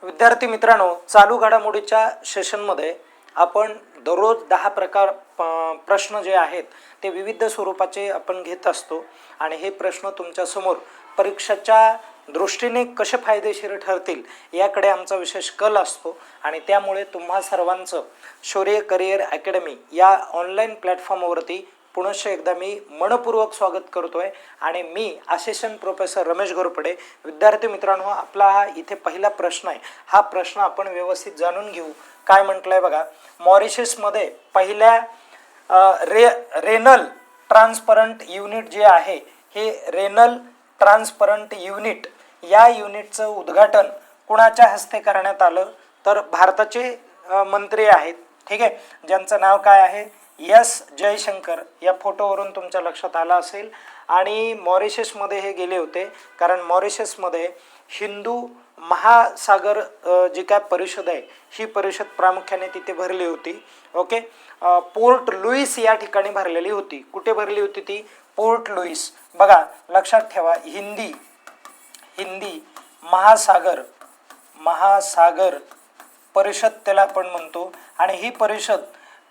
विद्यार्थी मित्रांनो, चालू घडामोडीच्या सेशनमध्ये आपण दररोज 10 प्रश्न जे आहेत ते विविध स्वरूपाचे आपण घेत असतो आणि हे प्रश्न तुमच्या समोर परीक्षेच्या दृष्टीने कसे फायदेशीर ठरतील याकडे आमचा विशेष कल असतो आणि त्यामुळे तुम्हा सर्वांचं शौर्य करिअर अकॅडमी या ऑनलाईन प्लॅटफॉर्मवरती पुनश्च एकदा मी मनपूर्वक स्वागत करतोय आणि मी असिस्टंट प्रोफेसर रमेश घोरपडे. विद्यार्थी मित्रांनो, आपला हा इथे पहिला प्रश्न आहे. हा प्रश्न आपण व्यवस्थित जाणून घेऊ. काय म्हटलंय बघा, मॉरिशसमध्ये पहिल्या रेनल ट्रान्सपरंट युनिट जे आहे, हे रेनल ट्रान्सपरंट युनिट या युनिटचं उद्घाटन कुणाच्या हस्ते करण्यात आलं? तर भारताचे मंत्री आहेत, ठीक आहे, ज्यांचं नाव काय आहे, एस जयशंकर. या फोटोवरून तुमच्या लक्षात आलं असेल. आणि मॉरिशसमध्ये हे गेले होते कारण मॉरिशसमध्ये हिंदू महासागर जी काय परिषद आहे, ही परिषद प्रामुख्याने तिथे भरली होती. ओके, पोर्ट लुईस या ठिकाणी भरलेली होती. कुठे भरली होती ती? Port Louis. बघा, लक्षात ठेवा, हिंदी महासागर परिषद त्याला आपण म्हणतो. आणि ही परिषद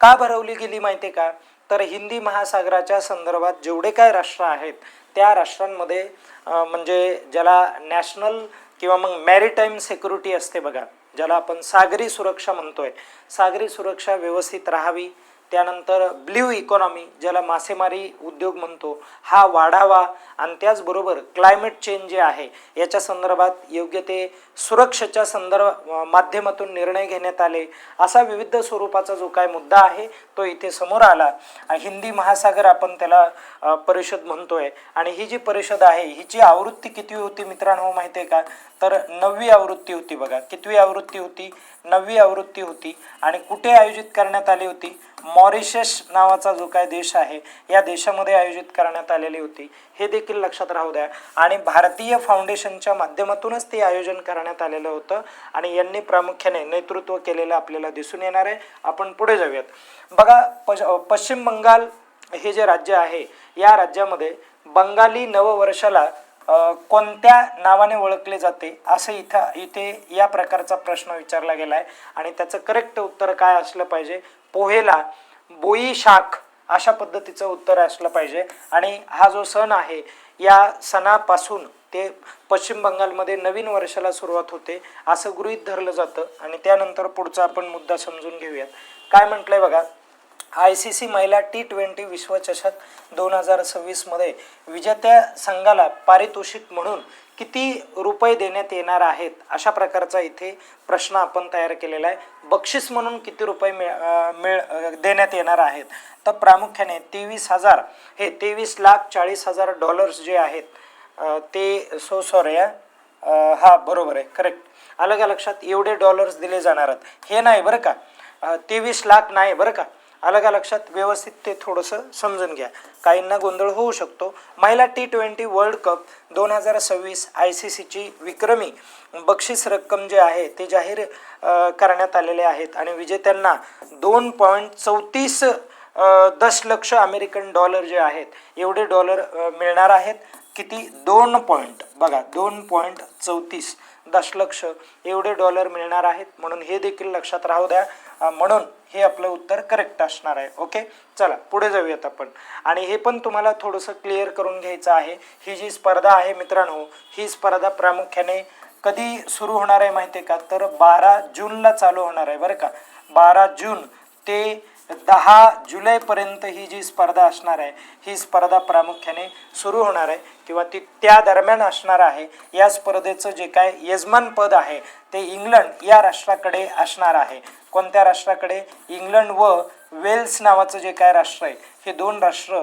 का भरवली गेली माहिती आहे का? तर हिंदी महासागराच्या संदर्भात जेवढे काय राष्ट्र आहेत त्या राष्ट्रांमध्ये म्हणजे ज्याला नॅशनल किंवा मग मॅरिटाईम सिक्युरिटी असते बघा, ज्याला आपण सागरी सुरक्षा म्हणतोय, सागरी सुरक्षा व्यवस्थित राहावी. त्यानंतर ब्ल्यू इकॉनॉमी, ज्याला मासेमारी उद्योग म्हणतो, हा वाढावा. आणि त्याचबरोबर क्लायमेट चेंज जे आहे याच्या संदर्भात योग्य ते सुरक्षेच्या माध्यमातून निर्णय घेण्यात आले. असा विविध स्वरूपाचा जो काय मुद्दा आहे तो इथे समोर आला. हिंदी महासागर आपण त्याला परिषद म्हणतोय. आणि ही जी परिषद आहे हिची आवृत्ती किती होती मित्रांनो माहिती आहे का? तर 9वी आवृत्ती होती. बघा, कितवी आवृत्ती होती? 9वी आवृत्ती होती. आणि कुठे आयोजित करण्यात आली होती? मॉरिशस नावाचा जो काय देश आहे या देशामध्ये आयोजित करण्यात आलेली होती. हे देखील लक्षात राहू द्या. आणि भारतीय फाउंडेशनच्या माध्यमातूनच ते आयोजन करण्यात आलेलं होतं आणि यांनी प्रामुख्याने नेतृत्व केलेलं आपल्याला दिसून येणार आहे. आपण पुढे जाऊयात. बघा, पश्चिम बंगाल हे जे राज्य आहे या राज्यामध्ये बंगाली नववर्षाला कोणत्या नावाने ओळखले जाते असं इथे या प्रकारचा प्रश्न विचारला गेला आहे. आणि त्याचं करेक्ट उत्तर काय असलं पाहिजे? पोहेला, बोईशाख अशा पद्धतीचं उत्तर असलं पाहिजे. आणि हा जो सण आहे या सणापासून ते पश्चिम बंगालमध्ये नवीन वर्षाला सुरुवात होते असं गृहीत धरलं जातं. आणि त्यानंतर पुढचा आपण मुद्दा समजून घेऊयात. काय म्हटलंय बघा, ICC महिला T20 विश्वचषक 2026 मध्ये विजेत्या संघाला पारितोषिक म्हणून किती रुपये देण्यात येणार आहेत अशा प्रकारचा इथे प्रश्न आपण तयार केलेला आहे. बक्षीस म्हणून किती रुपये देण्यात येणार आहेत? तर प्रामुख्याने 23,000 हे 23,40,000 जे आहेत ते हा बरोबर आहे, करेक्ट. आलं का लक्षात? एवढे डॉलर्स दिले जाणार आहेत, हे नाही बरं का, 23 लाख नाही बरं का. आलं का लक्षात? व्यवस्थित ते थोडंसं समजून घ्या, काहींना गोंधळ होऊ शकतो. महिला T20 वर्ल्ड कप 2026 ICCची विक्रमी बक्षीस रक्कम जे आहे ते जाहीर करण्यात आलेले आहेत. आणि विजेत्यांना 2.34 दशलक्ष अमेरिकन डॉलर जे आहेत एवढे डॉलर मिळणार आहेत. किती? 2.34 दशलक्ष एवढे डॉलर मिळणार आहेत. म्हणून हे देखील लक्षात राहू द्या. म्हणून हे आपलं उत्तर करेक्ट असणार आहे. ओके, चला पुढे जाऊयात आपण. आणि हे पण तुम्हाला थोडंसं क्लिअर करून घ्यायचं आहे. ही जी स्पर्धा आहे मित्रांनो, ही स्पर्धा प्रामुख्याने कधी सुरू होणार आहे माहिती आहे का? तर 12 जूनला चालू होणार आहे बरं का. 12 जून ते 10 जुलैपर्यंत ही जी स्पर्धा असणार आहे ही स्पर्धा प्रामुख्याने सुरू होणार आहे किंवा ती त्या दरम्यान असणार आहे. या स्पर्धेचं जे काय यजमान पद आहे ते इंग्लंड या राष्ट्राकडे असणार आहे. कोणत्या राष्ट्राकडे? इंग्लंड व वेल्स नावाचं जे काय राष्ट्र आहे हे दोन राष्ट्र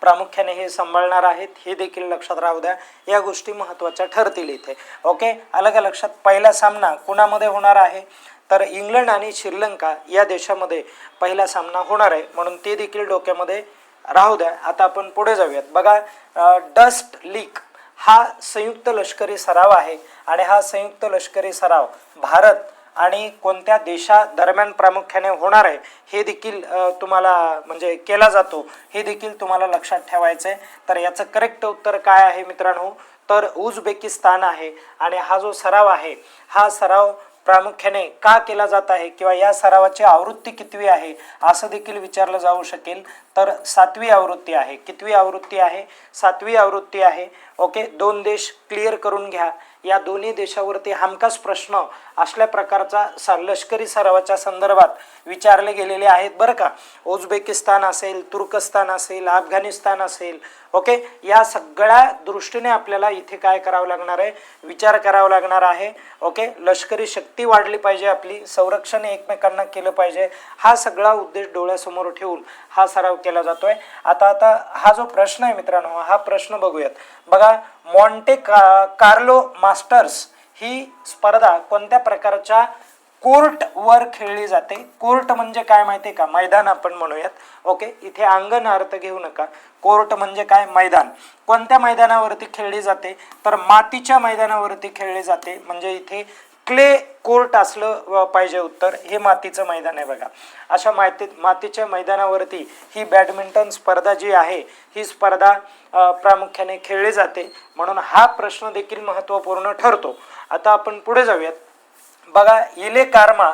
प्रामुख्याने हे सांभाळणार आहेत. हे देखील लक्षात राहू द्या, या गोष्टी महत्त्वाच्या ठरतील इथे. ओके, आलं का लक्षात? पहिला सामना कुणामध्ये होणार आहे? तर इंग्लंड आणि श्रीलंका या देशामध्ये पहिला सामना होणार आहे. म्हणून ते देखील डोक्यामध्ये राहू द्या. आता आपण पुढे जाऊयात. बघा, डस्ट लीक हा संयुक्त लष्करी सराव आहे आणि हा संयुक्त लष्करी सराव भारत आणि कोणत्या देशादरम्यान प्रामुख्याने होणार आहे हे देखील तुम्हाला म्हणजे केला जातो, हे देखील तुम्हाला लक्षात ठेवायचं आहे. तर याचं करेक्ट उत्तर काय आहे मित्रांनो? तर उझबेकिस्तान आहे. आणि हा जो सराव आहे हा सराव प्रामुख्याने का केला जात आहे किंवा या सरावाची आवृत्ती कितवी आहे असं देखील विचारलं जाऊ शकेल. तर 7वी आवृत्ती आहे. कितवी आवृत्ती आहे? 7वी आवृत्ती आहे. ओके, 2 देश क्लिअर करून घ्या. या दोन्ही देशावरती हमखास प्रश्न असल्या प्रकारचा लष्करी सरावाच्या संदर्भात विचारले गेलेले आहेत बरं का. उझबेकिस्तान असेल, तुर्कस्तान असेल, अफगाणिस्तान असेल. ओके, या सगळ्या दृष्टीने आपल्याला इथे काय करावं लागणार आहे? विचार करावा लागणार आहे. ओके, लष्करी शक्ती वाढली पाहिजे, आपली संरक्षण एकमेकांना केलं पाहिजे. हा सगळा उद्देश डोळ्यासमोर ठेवून हा सराव केला जातोय. आता हा जो प्रश्न आहे मित्रांनो, हा प्रश्न बघूयात. बघा, मॉन्टे कार्लो मास्टर्स ही स्पर्धा कोणत्या प्रकारच्या कोर्ट वर खेळली जाते? कोर्ट म्हणजे काय माहिती आहे का? मैदान आपण म्हणूयात. ओके, इथे अंगण अर्थ घेऊ नका. कोर्ट म्हणजे काय? मैदान. कोणत्या मैदानावरती खेळली जाते? तर मातीच्या मैदानावरती खेळली जाते. म्हणजे इथे क्ले कोर्ट असलं पाहिजे उत्तर. हे मातीचं मैदान आहे बघा. अशा मातीच्या मैदानावरती ही बॅडमिंटन स्पर्धा जी आहे ही स्पर्धा प्रामुख्याने खेळली जाते. म्हणून हा प्रश्न देखील महत्त्वपूर्ण ठरतो. आता आपण पुढे जाऊयात. बघा, इले कारमा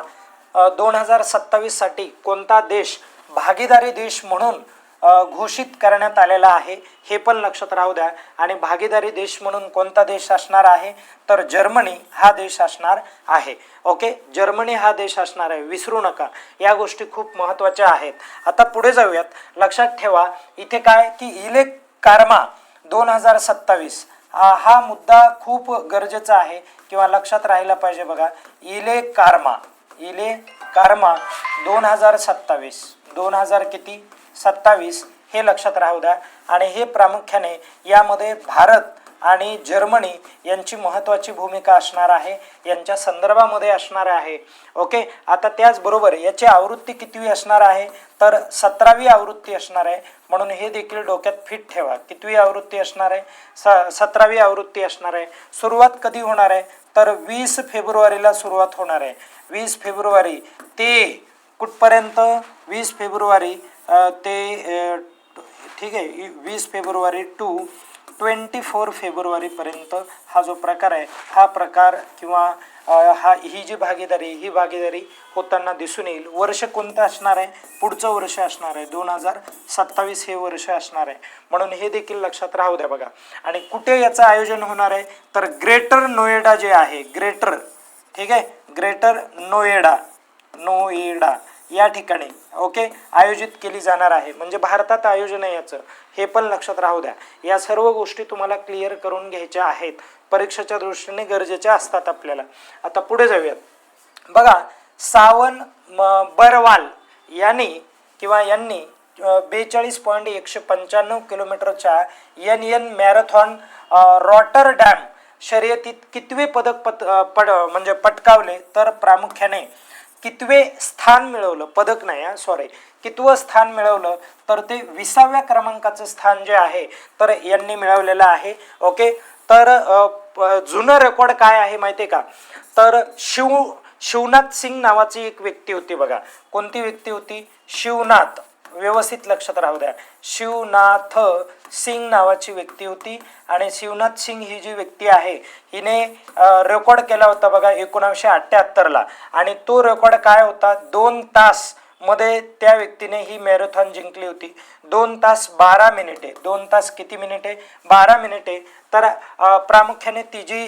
2027 साठी कोणता देश भागीदारी देश म्हणून घोषित करण्यात आलेला आहे हे पण लक्षात राहू द्या. आणि भागीदारी देश म्हणून कोणता देश असणार आहे? तर जर्मनी हा देश असणार आहे. ओके, जर्मनी हा देश असणार आहे, विसरू नका. या गोष्टी खूप महत्त्वाच्या आहेत. आता पुढे जाऊयात. लक्षात ठेवा इथे काय की इले कारमा 2027 हा मुद्दा खूप गरजेचा आहे किंवा लक्षात राहायला पाहिजे. बघा, इले कारमा 2027 हे लक्षात राहू द्या. आणि हे प्रामुख्याने यामध्ये भारत आणि जर्मनी यांची महत्त्वाची भूमिका असणार आहे, यांच्या संदर्भामध्ये असणार आहे. ओके, आता त्याचबरोबर याची आवृत्ती कितवी असणार आहे? तर 17वी आवृत्ती असणार आहे. म्हणून हे देखील डोक्यात फिट ठेवा. कितवी आवृत्ती असणार आहे? 17वी आवृत्ती असणार आहे. सुरुवात कधी होणार आहे? तर 20 फेब्रुवारीला सुरुवात होणार आहे. 20 फेब्रुवारी ते कुठपर्यंत? 20 फेब्रुवारी ते ठीक आहे 20 फेब्रुवारी टू 24 फेब्रुवारीपर्यंत हा जो प्रकार आहे हा प्रकार किंवा ही जी भागीदारी होताना दिसून येईल. वर्ष कोणतं असणार आहे? पुढचं वर्ष असणार आहे 2027 हे वर्ष असणार आहे. म्हणून हे देखील लक्षात राहू द्या. बघा, आणि कुठे याचं आयोजन होणार आहे? तर ग्रेटर नोएडा जे आहे, ग्रेटर नोएडा या ठिकाणी ओके आयोजित केली जाणार आहे. म्हणजे भारतात आयोजन आहे याचं, हे पण लक्षात राहू द्या. या सर्व गोष्टी तुम्हाला क्लिअर करून घ्यायच्या आहेत, परीक्षेच्या दृष्टीने गरजेच्या असतात आपल्याला. आता पुढे जाऊयात. बघा, सावन बरवाल यांनी 42.195 किलोमीटरच्या NN मॅरेथॉन रॉटरडॅम शर्यतीत कितवे पदक म्हणजे पटकावले? तर प्रामुख्याने कितवे स्थान मिळवलं? पदक नाही सॉरी, कितवं स्थान मिळवलं? तर ते 20व्या क्रमांकाचं स्थान जे आहे तर यांनी मिळवलेलं आहे. ओके, तर जुनं रेकॉर्ड काय आहे माहिती आहे का? तर शिवनाथ सिंग नावाची एक व्यक्ती होती. बघा, कोणती व्यक्ती होती? शिवनाथ, व्यवस्थित लक्षात राहू द्या. शिवनाथ सिंग नावाची व्यक्ती होती. आणि शिवनाथ सिंग ही जी व्यक्ती आहे हिने रेकॉर्ड केला होता बघा 1978ला. आणि तो रेकॉर्ड काय होता? 2 तास मध्ये त्या व्यक्तीने ही मॅरेथॉन जिंकली होती. 2 तास 12 मिनिटे. 2 तास किती मिनिटे? 12 मिनिटे. तर प्रामुख्याने ती जी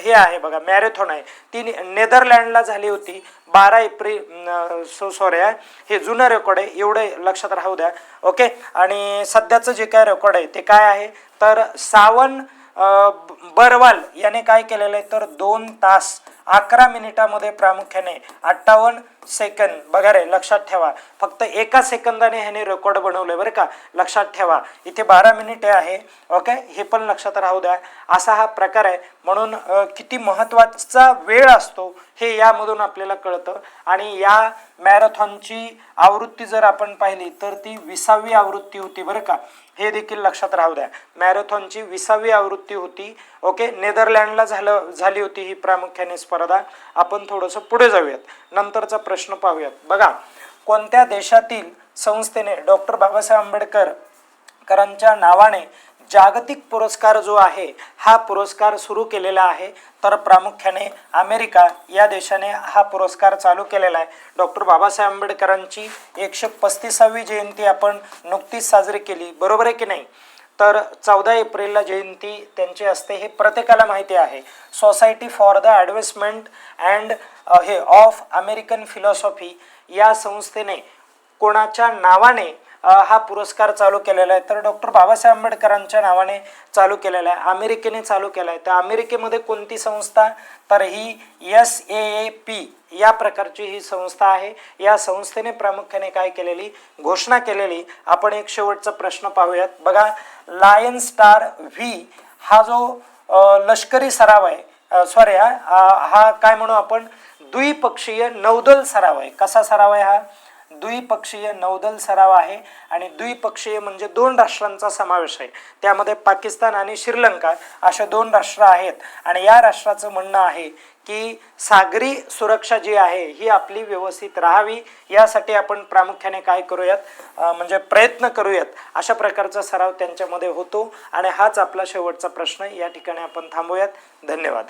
हे आहे बघा मॅरेथॉन आहे ती नेदरलँडला झाली होती 12 एप्रिल. हे जुनं रेकॉर्ड आहे, एवढे लक्षात राहू द्या. ओके, आणि सध्याचं जे काय रेकॉर्ड आहे ते काय आहे? तर सावन बरवाल याने काय केलेलं आहे? तर 2 तास 11 मिनिटामध्ये प्रामुख्याने 58 सेकंद. बघा रे, लक्षात ठेवा, फक्त 1 सेकंदाने ह्याने रेकॉर्ड बनवलंय बरं का, लक्षात ठेवा. इथे 12 मिनिटे आहे. ओके, हे पण लक्षात राहू द्या. असा हा प्रकार आहे. म्हणून किती महत्त्वाचा वेळ असतो हे यामधून आपल्याला कळतं. आणि या मॅरेथॉनची आवृत्ती जर आपण पाहिली तर ती 20वी आवृत्ती होती बरं का, हे देखील लक्षात राहू द्या. मॅरेथॉनची 20वी आवृत्ती होती. ओके, नेदरलँडला झाली होती ही प्रामुख्याने स्पर्धा. आपण थोडंसं पुढे जाऊयात, नंतरचा प्रश्न पाहूयात. बघा, कोणत्या देशातील संस्थेने डॉक्टर बाबासाहेब आंबेडकरांच्या नावाने जागतिक पुरस्कार जो आहे हा पुरस्कार सुरू केलेला आहे, तर प्रामुख्याने अमेरिका या देशाने हा पुरस्कार चालू केलेला आहे. डॉक्टर बाबासाहेब आंबेडकरांची 135वी जयंती आपण नुकतीच साजरी केली, बरोबर आहे की नाही? तर 14 एप्रिलला जयंती त्यांची असते, हे प्रत्येकाला माहिती आहे. Society for the advancement and हे ऑफ अमेरिकन फिलॉसॉफी या संस्थेने कोणाच्या नावाने हा पुरस्कार चालू केलेला आहे, तर डॉक्टर बाबासाहेब आंबेडकरांच्या नावाने चालू केलेला आहे, अमेरिकेने चालू केला आहे. तर अमेरिकेमध्ये कोणती संस्था, तर ही SAAP या प्रकारची ही संस्था आहे. या संस्थेने प्रामुख्याने काय केलेली घोषणा केलेली. आपण एक शेवटचा प्रश्न पाहूयात. बघा, लायन स्टार व्ही हा जो लष्करी सराव आहे, सॉरी हा काय म्हणू आपण, द्विपक्षीय नौदल सराव आहे. कसा सराव आहे हा? द्विपक्षीय नौदल सराव आहे. आणि द्विपक्षीय म्हणजे दोन राष्ट्रांचा समावेश आहे, त्यामध्ये पाकिस्तान आणि श्रीलंका अशा दोन राष्ट्र आहेत. आणि या राष्ट्राचं म्हणणं आहे की सागरी सुरक्षा जी आहे ही आपली व्यवस्थित राहावी, यासाठी आपण प्रामुख्याने काय करूयात, म्हणजे प्रयत्न करूयात. अशा प्रकारचा सराव त्यांच्यामध्ये होतो. आणि हाच आपला शेवटचा प्रश्न. या ठिकाणी आपण थांबूयात. धन्यवाद.